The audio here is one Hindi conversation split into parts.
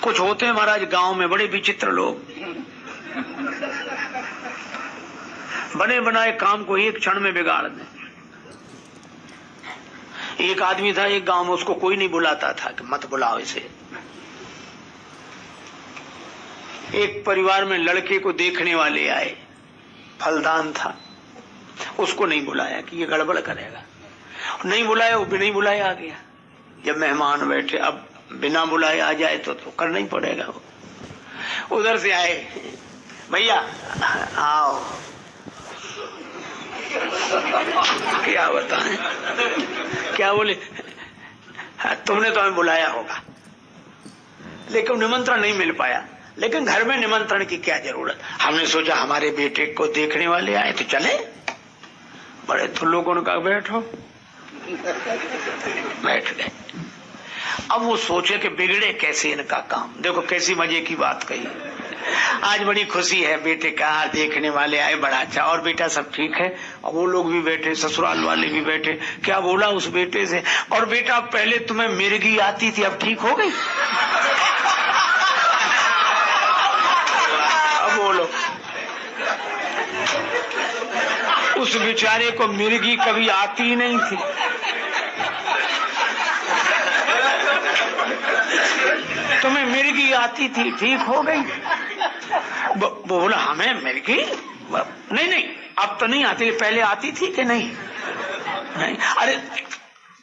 कुछ होते हैं महाराज गांव में बड़े विचित्र लोग, बने बनाए काम को एक क्षण में बिगाड़ दें। एक आदमी था एक गांव में, उसको कोई नहीं बुलाता था कि मत बुलाओ इसे। एक परिवार में लड़के को देखने वाले आए, फलदान था, उसको नहीं बुलाया कि ये गड़बड़ करेगा, नहीं बुलाया, वो भी नहीं बुलाया आ गया। जब मेहमान बैठे, अब बिना बुलाए आ जाए तो करना ही पड़ेगा। वो उधर से आए, भैया आओ। क्या बताएं, क्या बोले, तुमने तो हमें बुलाया होगा लेकिन निमंत्रण नहीं मिल पाया। लेकिन घर में निमंत्रण की क्या जरूरत, हमने सोचा हमारे बेटे को देखने वाले आए तो चले। बड़े तो लोगों ने कहा बैठो, बैठ गए। अब वो सोचे कि बिगड़े कैसे इनका काम। देखो कैसी मजे की बात कही। आज बड़ी खुशी है, बेटे का देखने वाले आए, बड़ा अच्छा। और बेटा सब ठीक है? और वो लोग भी बैठे, ससुराल वाले भी बैठे। क्या बोला उस बेटे से, और बेटा पहले तुम्हें मिर्गी आती थी, अब ठीक हो गई? अब बोलो, उस बेचारे को मिर्गी कभी आती ही नहीं थी। तुम्हें मिर्गी आती थी, ठीक हो गई? बोला हमें मिर्गी नहीं, अब तो नहीं आती, पहले आती थी कि नहीं? नहीं। अरे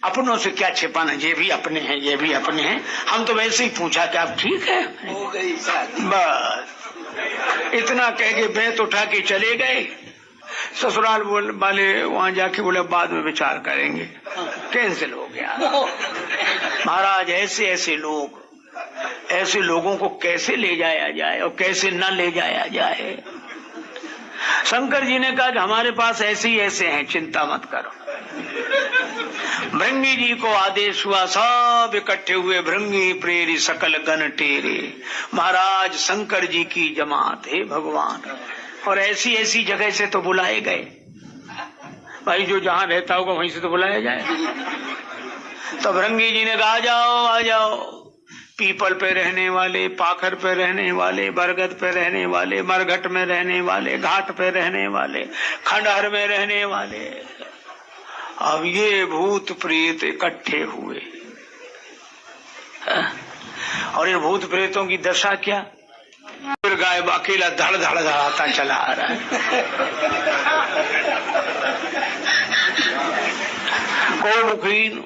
अपनों से क्या छिपाना, ये भी अपने हैं, ये भी अपने हैं। हम तो वैसे ही पूछा कि आप ठीक है? हो गई शादी। बस इतना कह के बेत उठा के चले गए। ससुराल वाले वहां जाके बोले बाद में विचार करेंगे, कैंसिल हो गया। महाराज ऐसे ऐसे लोग, ऐसे लोगों को कैसे ले जाया जाए और कैसे न ले जाया जाए। शंकर जी ने कहा कि हमारे पास ऐसे ही ऐसे हैं, चिंता मत करो। भृंगी जी को आदेश हुआ, सब इकट्ठे हुए। भृंगी प्रेरी सकल गण टेरे, महाराज शंकर जी की जमात है भगवान। और ऐसी ऐसी जगह से तो बुलाए गए भाई, जो जहां रहता होगा वहीं से तो बुलाया जाए। तो भृंगी जी ने कहा आ जाओ आ जाओ। पीपल पे रहने वाले, पाखर पे रहने वाले, बरगद पे रहने वाले, मरघट में रहने वाले, घाट पे रहने वाले, खंडहर में रहने वाले, अब ये भूत प्रेत इकट्ठे हुए। और इन भूत प्रेतों की दशा क्या, फिर गाय अकेला धड़ धड़ धड़ाता चला आ रहा है। कोई मुखहीन,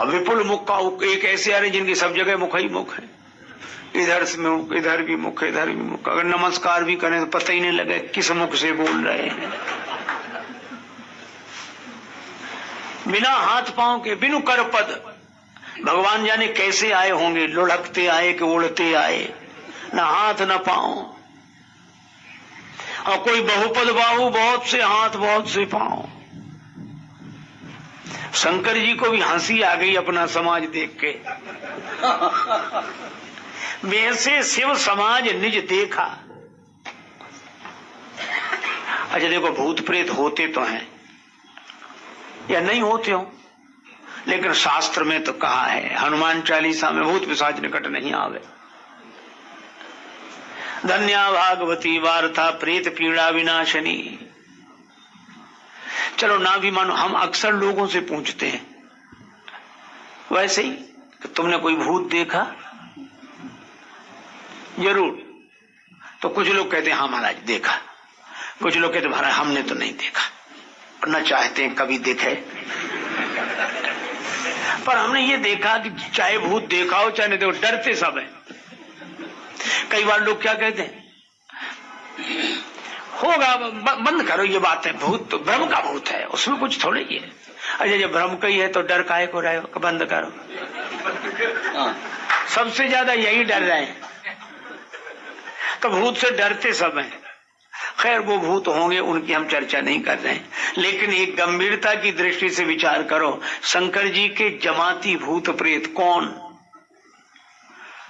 अब विपुल मुख का एक ऐसे आ रहे जिनकी सब जगह मुख ही मुख है। इधर से मुख, इधर भी मुख, इधर भी मुख। अगर नमस्कार भी करें तो पता ही नहीं लगे किस मुख से बोल रहे हैं। बिना हाथ पांव के, बिनु कर पद, भगवान जाने कैसे आए होंगे, लुढ़कते आए कि उड़ते आए, न हाथ न पांव। और कोई बहुपद बाहु, बहुत से हाथ बहुत से पांव। शंकर जी को भी हंसी आ गई अपना समाज देख के। वैसे शिव समाज निज देखा। अच्छा देखो, भूत प्रेत होते तो हैं या नहीं होते हो, लेकिन शास्त्र में तो कहा है, हनुमान चालीसा में, भूत पिशाच निकट नहीं आवे। धन्या भागवती वार्ता प्रेत पीड़ा विनाशनी। चलो ना भी मानो, हम अक्सर लोगों से पूछते हैं वैसे ही कि तुमने कोई भूत देखा? जरूर। तो कुछ लोग कहते हैं हाँ महाराज देखा, कुछ लोग कहते महाराज हमने तो नहीं देखा, और न चाहते हैं कभी देखे। पर हमने ये देखा कि चाहे भूत देखा हो चाहे नहीं देखो, डरते सब है। कई बार लोग क्या कहते हैं, होगा बंद करो ये बात है, भूत तो भ्रम का भूत है, उसमें कुछ थोड़ी ही है। अच्छा जब भ्रम का ही है तो डर काहे को रहे हो, बंद करो। सबसे ज्यादा यही डर रहे हैं, तो भूत से डरते सब हैं। खैर वो भूत होंगे, उनकी हम चर्चा नहीं कर रहे हैं, लेकिन एक गंभीरता की दृष्टि से विचार करो, शंकर जी के जमाती भूत प्रेत कौन?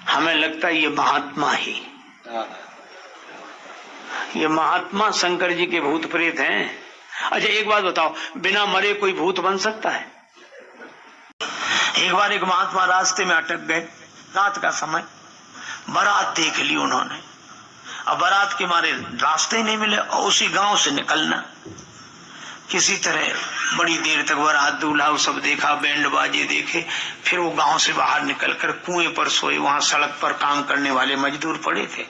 हमें लगता है ये महात्मा ही, ये महात्मा शंकर जी के भूत प्रेत हैं। अच्छा एक बात बताओ, बिना मरे कोई भूत बन सकता है? एक बार एक महात्मा रास्ते में अटक गए, रात का समय, बारात देख ली उन्होंने। अब बारात के मारे रास्ते ही नहीं मिले और उसी गांव से निकलना। किसी तरह बड़ी देर तक बारात दूल्हा सब देखा, बैंड बाजे देखे, फिर वो गांव से बाहर निकलकर कुएं पर सोए। वहां सड़क पर काम करने वाले मजदूर पड़े थे,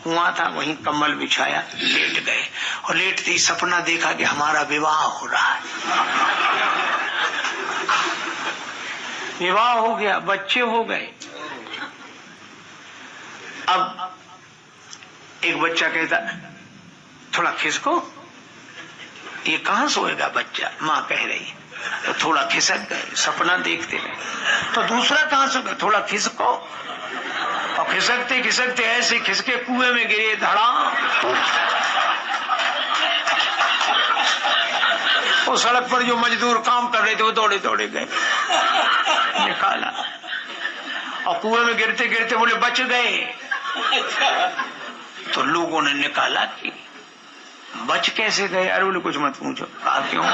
कुआं था, वहीं कम्बल बिछाया, लेट गए और लेटते ही सपना देखा कि हमारा विवाह हो रहा है। विवाह हो गया, बच्चे हो गए। अब एक बच्चा कहता थोड़ा खिसको, ये कहां सोएगा बच्चा, माँ कह रही, तो थोड़ा खिसक गए, सपना देखते रहे। तो दूसरा कहां सोएगा, थोड़ा खिसको, और खिसकते खिसकते ऐसे खिसके कुएं में गिरे, धड़ा। वो सड़क पर जो मजदूर काम कर रहे थे वो दौड़े दौड़े गए, निकाला, और कुएं में गिरते गिरते बोले बच गए। तो लोगों ने निकाला कि बच कैसे गए। अरे बोले कुछ मत पूछो। कहा क्यों?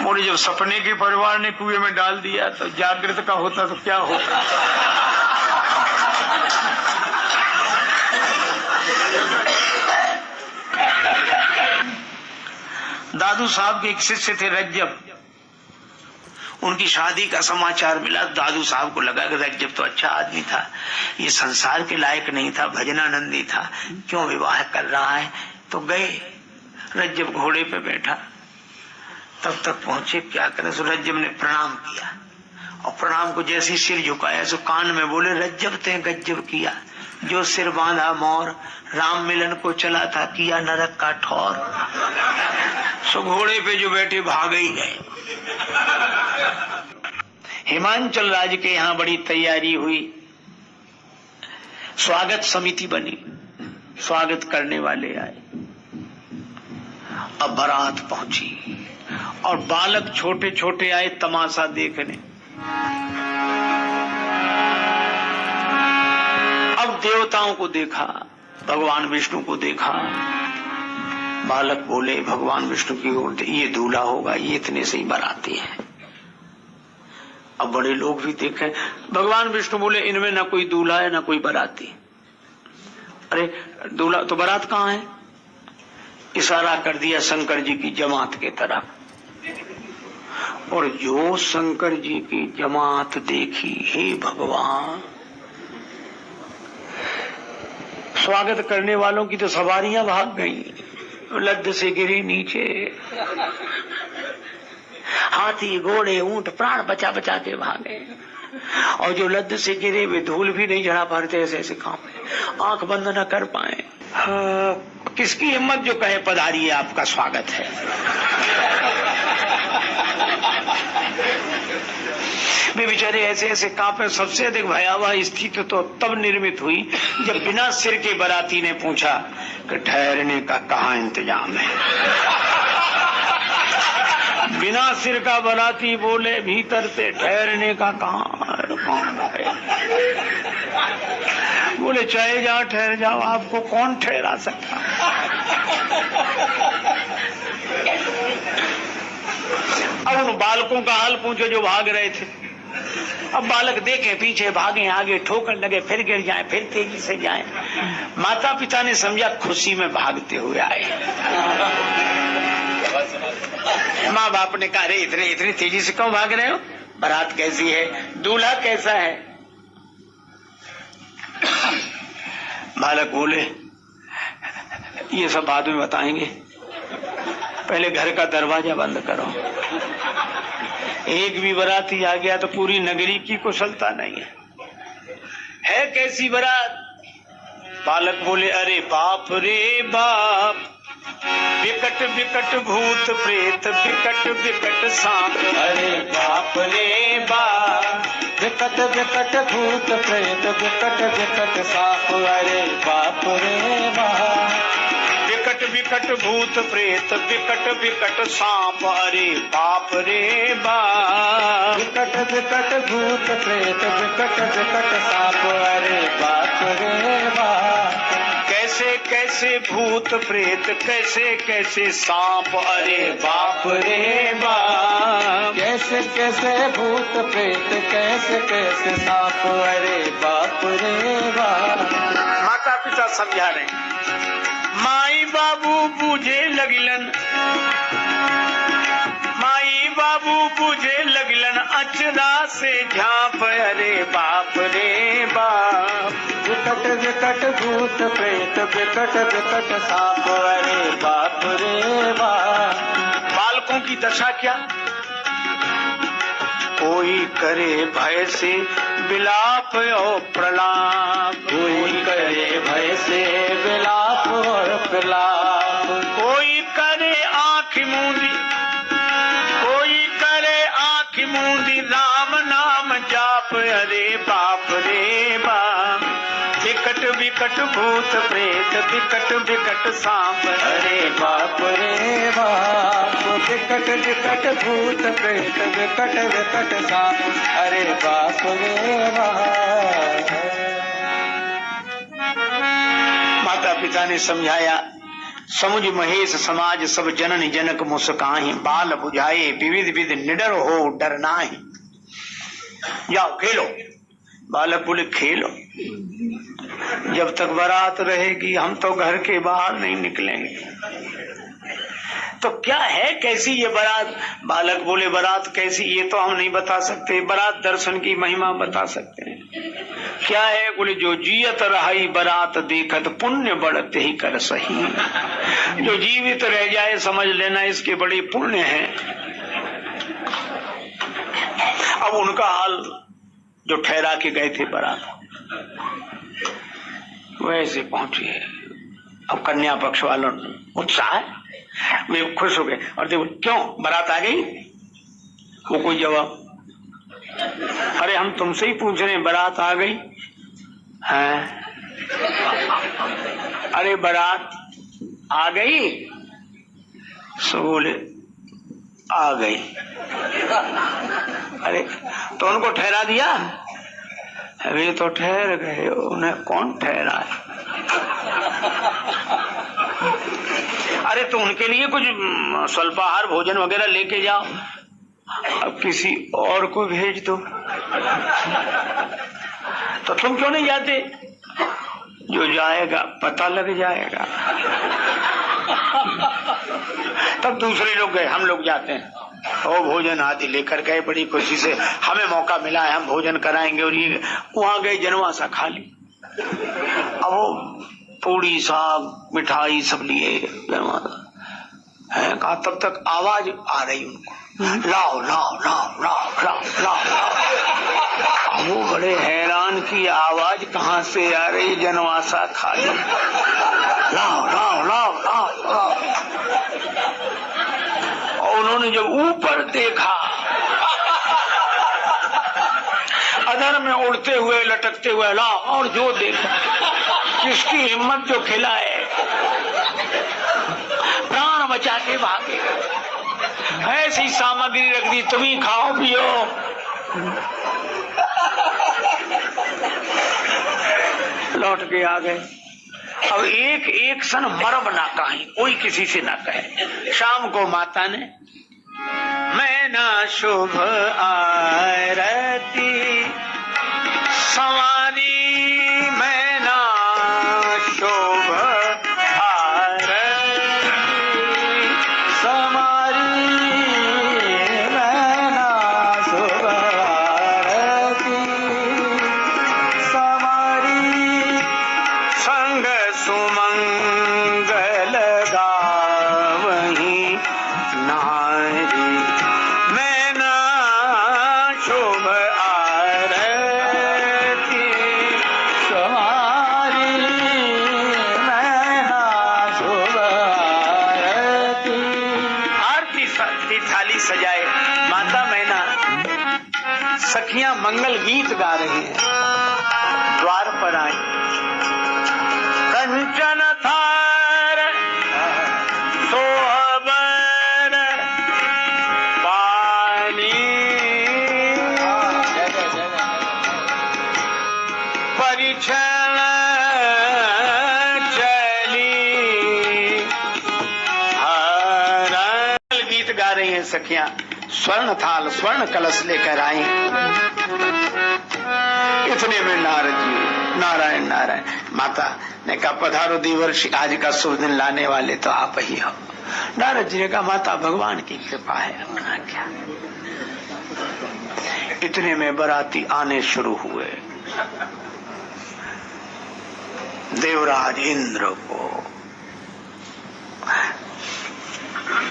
बोले जब सपने के परिवार ने कुएं में डाल दिया तो जागृत का होता तो क्या होता। दादू साहब के एक शिष्य थे रज्जब, उनकी शादी का समाचार मिला। दादू साहब को लगा कि रज्जब तो अच्छा आदमी था, ये संसार के लायक नहीं था, भजनानंदी था, क्यों विवाह कर रहा है। तो गए, रज्जब घोड़े पे बैठा, तब तक पहुंचे, क्या करें। तो रज्जब ने प्रणाम किया और प्रणाम को जैसे सिर झुकाया सो कान में बोले रज्जब ते गज्जब किया, जो सिर बांधा मोर, राम मिलन को चला था किया नरक का ठौर। सो घोड़े पे जो बैठे भाग ही गए। हिमांचल राज्य के यहाँ बड़ी तैयारी हुई, स्वागत समिति बनी, स्वागत करने वाले आए। अब बारात पहुंची और बालक छोटे छोटे आए तमाशा देखने। अब देवताओं को देखा, भगवान विष्णु को देखा। बालक बोले भगवान विष्णु की ओर, ये दूल्हा होगा, ये इतने से ही बाराती है। अब बड़े लोग भी देखे, भगवान विष्णु बोले इनमें ना कोई दूल्हा है ना कोई बाराती। अरे दूल्हा तो बारात कहाँ है? इशारा कर दिया शंकर जी की जमात के तरफ, और जो शंकर जी की जमात देखी, हे भगवान, स्वागत करने वालों की तो सवारियां भाग गई, लद्द से गिरी नीचे। हाथी घोड़े ऊंट प्राण बचा बचा के भागे, और जो लद्द से गिरे वे धूल भी नहीं झड़ा पाते, ऐसे ऐसे काम आंख बंद न कर पाए। किसकी हिम्मत जो कहे पधारिए आपका स्वागत है। वे बेचारे ऐसे ऐसे कांपे। सबसे अधिक भयावह स्थिति तो तब निर्मित हुई जब बिना सिर के बाराती ने पूछा कि ठहरने का कहाँ इंतजाम है। बिना सिर का बाराती बोले भीतर से ठहरने का कहाँ है। बोले चाहे जाओ ठहर जाओ, आपको कौन ठहरा सकता। अब उन बालकों का हाल पूछो जो भाग रहे थे। अब बालक देखे पीछे भागे, आगे ठोकर लगे, फिर गिर जाए, फिर तेजी से जाए। माता पिता ने समझा खुशी में भागते हुए आए। माँ बाप ने कहा, इतने इतनी तेजी से क्यों भाग रहे हो? बारात कैसी है, दूल्हा कैसा है? बालक बोले ये सब बाद में बताएंगे, पहले घर का दरवाजा बंद करो। एक भी बाराती आ गया तो पूरी नगरी की कुशलता नहीं है कैसी बारात? बालक बोले अरे बाप रे बाप, विकट विकट भूत प्रेत, विकट विकट सांप। अरे बाप रे बाप, विकट विकट भूत प्रेत, विकट विकट सांप। अरे बाप रे बाप, विकट विकट भूत प्रेत, विकट विकट सांप। अरे बाप रे बाप, विकट विकट भूत प्रेत, विकट विकट सांप। अरे बाप रे बाप। कैसे कैसे भूत प्रेत, कैसे कैसे सांप, अरे बाप रे बाप। कैसे कैसे भूत प्रेत, कैसे कैसे सांप, अरे बाप रे बाप। माता पिता समझा रहे, माई बाबू बूझे लगिलन, माई बाबू बूझे लगिलन अचरा से झांप, अरे बाप रे बाप। विकट विकट भूत प्रेत, विकट विकट सांप, अरे बाप रे बाप। बालकों की दशा क्या, कोई करे भय से विलाप और प्रलाप, कोई करे भय से विलाप और प्रलाप। कोई करे आँख मूंदी, कोई करे आँख मूंदी, राम नाम जाप, अरे बाप रे बाप। विकट विकट भूत प्रेत, विकट विकट सांप, अरे बाप रे बाप। विकट विकट भूत प्रेत, विकट विकट सांप, अरे बाप रे बाप। माता पिता ने समझाया, समुझ महेश समाज सब जनन जनक मुस्काहि, बाल बुझाए विविध विध निडर हो डर नाहि। जाओ खेलो। बालक बोले खेलो, जब तक बारात रहेगी हम तो घर के बाहर नहीं निकलेंगे। तो क्या है, कैसी ये बारात? बालक बोले बारात कैसी ये तो हम नहीं बता सकते, बारात दर्शन की महिमा बता सकते हैं। क्या है? बोले जो जियत रही बारात देखत, पुण्य बढ़ते ही कर सही। जो जीवित रह जाए समझ लेना इसके बड़े पुण्य हैं। अब उनका हाल जो ठहरा के गए थे बारात, वैसे पहुंची है। अब कन्या पक्ष वालों उत्साह है, वे खुश हो गए और देखो क्यों बारात आ गई, वो कोई जवाब। अरे हम तुमसे ही पूछ रहे हैं, बारात आ गई है? अरे बारात आ गई? सो बोले आ गई। अरे तो उनको ठहरा दिया? वे तो ठहर गए, उन्हें कौन ठहरा है? अरे तो उनके लिए कुछ स्वल्पाहार भोजन वगैरह लेके जाओ, अब किसी और को भेज दो। तो तुम क्यों नहीं जाते? जो जाएगा पता लग जाएगा। तब दूसरे लोग गए, हम लोग जाते हैं। वो भोजन आदि लेकर गए, बड़ी खुशी से हमें मौका मिला है, हम भोजन कराएंगे। और ये वहां गए जनवासा खा ली। अब वो पूड़ी साग मिठाई सब लिए है, कहा तब तक आवाज आ रही उनको, लाओ लाओ लाओ लाओ लाओ लाओ लाओ। वो बड़े हैरान की आवाज कहाँ से आ रही, जनवासा खाली, लाओ लाओ लाओ लाओ लाओ। और उन्होंने जब ऊपर देखा, अधर में उड़ते हुए लटकते हुए, लाओ, और जो देखा, किसकी हिम्मत जो खिलाए, प्राण बचा के भागे। ऐसी सामग्री रख दी, तुम ही खाओ पियो। लौट के आ गए। अब एक एक क्षण मरम ना कहीं, कोई किसी से ना कहे। शाम को माता ने मैं ना शुभ आरती सवारी, मैं ना शुभ सखियां मंगल गीत गा रही हैं। द्वार पर आई, कंचन थार सोहबर पानी, परिछन चरण गा रही हैं सखियां, स्वर्ण थाल स्वर्ण कलश लेकर आई। इतने में नारद जी, नारायण नारायण। माता ने कहा पधारो देवर्षि, आज का शुभ दिन लाने वाले तो आप ही हो। नारद जी ने कहा माता भगवान की कृपा है, अपना क्या। इतने में बाराती आने शुरू हुए। देवराज इंद्र को,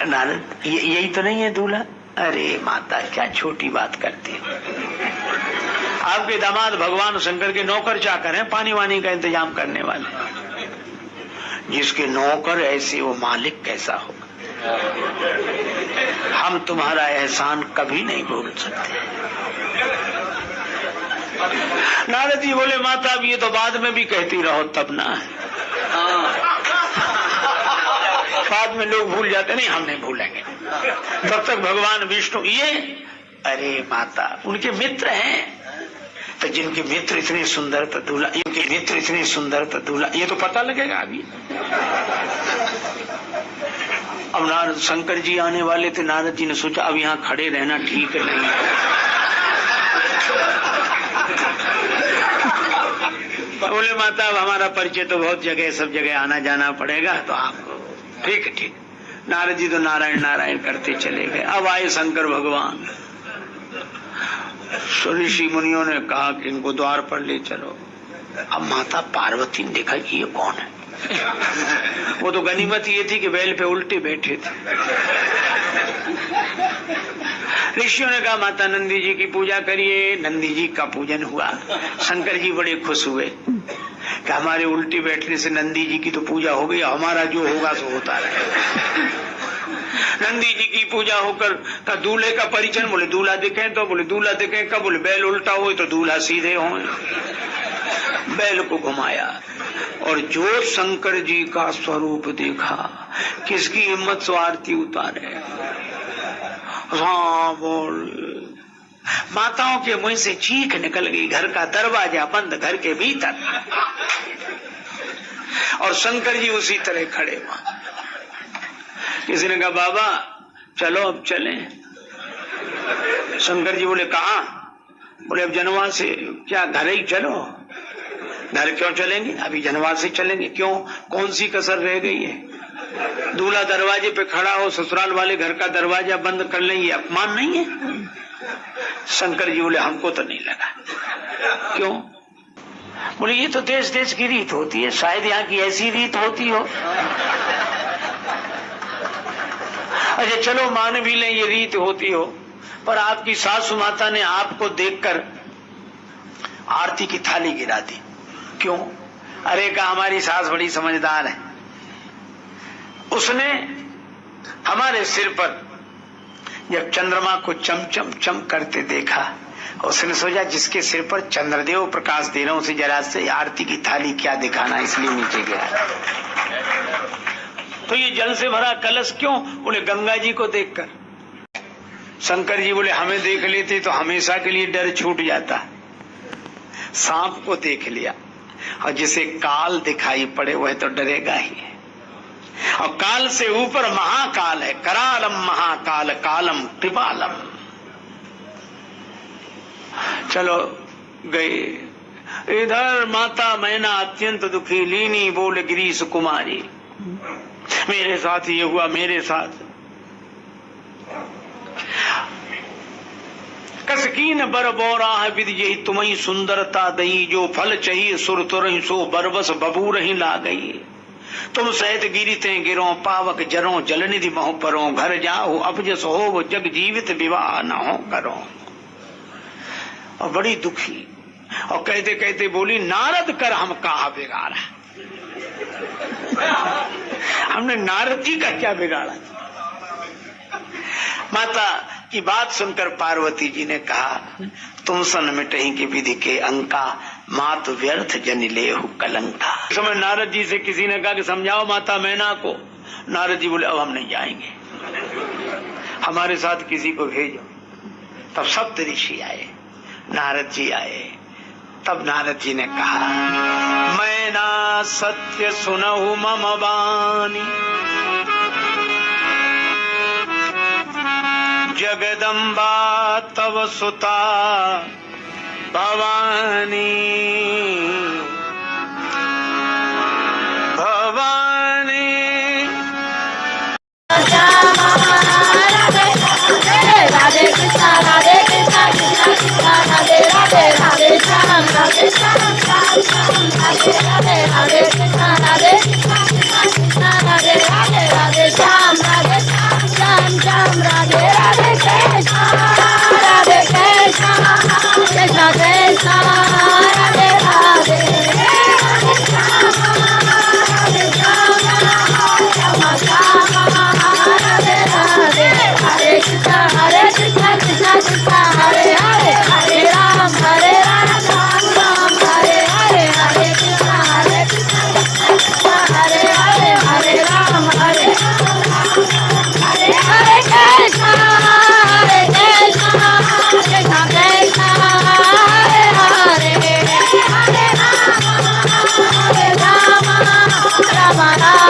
नारद यही तो नहीं है दूल्हा? अरे माता क्या छोटी बात करती है, आपके दामाद भगवान शंकर के नौकर चाकर हैं, पानी वानी का इंतजाम करने वाले। जिसके नौकर ऐसे वो मालिक कैसा होगा। हम तुम्हारा एहसान कभी नहीं भूल सकते। नारद जी बोले माता अब ये तो बाद में भी कहती रहो तब ना, बाद में लोग भूल जाते। नहीं हम नहीं भूलेंगे तब तक भगवान विष्णु ये। अरे माता उनके मित्र हैं, तो जिनके मित्र इतने सुंदर तो दूल्हा, इनके मित्र इतने सुंदर तो दूल्हा, ये तो पता लगेगा अभी। अब नारद शंकर जी आने वाले थे। नारद जी ने सोचा अब यहाँ खड़े रहना ठीक नहीं है। बोले माता अब हमारा परिचय तो बहुत जगह, सब जगह आना जाना पड़ेगा, तो आपको ठीक है ठीक। नारद जी तो नारायण नारायण करते चले गए। अब आए शंकर भगवान। ऋषि मुनियों ने कहा कि इनको द्वार पर ले चलो। अब माता पार्वती ने देखा कि ये कौन है। वो तो गनीमत ये थी कि बैल पे उल्टे बैठे थे। ऋषियों ने कहा माता नंदी जी की पूजा करिए। नंदी जी का पूजन हुआ। शंकर जी बड़े खुश हुए कि हमारे उल्टी बैठने से नंदी जी की तो पूजा हो गई, हमारा जो होगा सो होता रहे। नंदी जी की पूजा होकर का दूल्हे का परिचय। बोले दूल्हा दिखे, तो बोले दूल्हा दिखे कब? बोले बैल उल्टा हो तो दूल्हा सीधे हो। बैल को घुमाया और जो शंकर जी का स्वरूप देखा, किसकी हिम्मत से आरती उतारे। हाँ बोल, माताओं के मुंह से चीख निकल गई। घर का दरवाजा बंद, घर के भीतर, और शंकर जी उसी तरह खड़े वहां। किसी ने कहा बाबा चलो अब चलें। शंकर जी बोले कहाँ? बोले अब जनवास से। क्या घर ही चलो? घर क्यों चलेंगे? अभी जनवास से चलेंगे। क्यों? कौन सी कसर रह गई है? दूल्हा दरवाजे पे खड़ा हो, ससुराल वाले घर का दरवाजा बंद कर लें, ये अपमान नहीं है? शंकर जी बोले हमको तो नहीं लगा। क्यों? बोले ये तो देश देश की रीत होती है, शायद यहाँ की ऐसी रीत होती हो। अच्छा चलो मान भी लें ये रीत होती हो, पर आपकी सासु माता ने आपको देखकर आरती की थाली गिरा दी। क्यों? अरे कहा हमारी सास बड़ी समझदार है, उसने हमारे सिर पर जब चंद्रमा को चम चम चम करते देखा, उसने सोचा जिसके सिर पर चंद्रदेव प्रकाश दे रहे हैं उसे जरा से आरती की थाली क्या दिखाना, इसलिए नीचे गया। तो ये जल से भरा कलश क्यों? बोले गंगा जी को देखकर। शंकर जी बोले हमें देख लेते तो हमेशा के लिए डर छूट जाता। सांप को देख लिया, और जिसे काल दिखाई पड़े वह तो डरेगा ही। और काल से ऊपर महाकाल है, करालम महाकाल कालम कृपालम। चलो गए। इधर माता मैना अत्यंत दुखी, लीनी बोल गिरीश कुमारी, मेरे साथ ये हुआ, मेरे साथ। कसकीन बर बोरा है विद यही तुम्हें सुंदरता दई, जो फल चाहिए सुर तुरही सो बरबस बबूर ही ला गई। तुम सहित गिरते गिरो पावक जरो, जलनिधि मोह परो, घर जाओ अब जस हो जग जीवित विवाह न हो करो। और बड़ी दुखी, और कहते कहते बोली नारद कर हम कहा बिगाड़ा। हमने नारद जी का क्या बिगाड़ा? माता की बात सुनकर पार्वती जी ने कहा तुम सन मिटही की विधि के अंका, मात व्यर्थ जन लेहु कलंका। इस समय नारद जी से किसी ने कहा कि समझाओ माता मैना को। नारद जी बोले अब हम नहीं जाएंगे, हमारे साथ किसी को भेजो। तब सप्त ऋषि आए, नारद जी आए। तब नारद जी ने कहा मैना सत्य सुनहु मम बानी, जगदम्बा तव सुता भवानी भवानी। राधे कृष्णा कृष्णा कृष्णा राधे राधे राधे श्याम राधे श्याम श्याम श्याम राधे राधे राधे कृष्णा कृष्णा कृष्णा राधे राधे राधे श्याम श्याम श्याम राधे राधे कृष्णा कृष्णा कृष्णा कृष्णा राधे राधे राधे श्याम राधे श्याम श्याम श्याम राधे राधे हरे कृष्णा कृष्णा कृष्णा हरे हरे हरे राम राम राम हरे हरे हरे कृष्णा कृष्णा हरे हरे हरे राम हरे हरे हरे कृष्णा कृष्णा कृष्णा हरे हरे हरे राम राम राम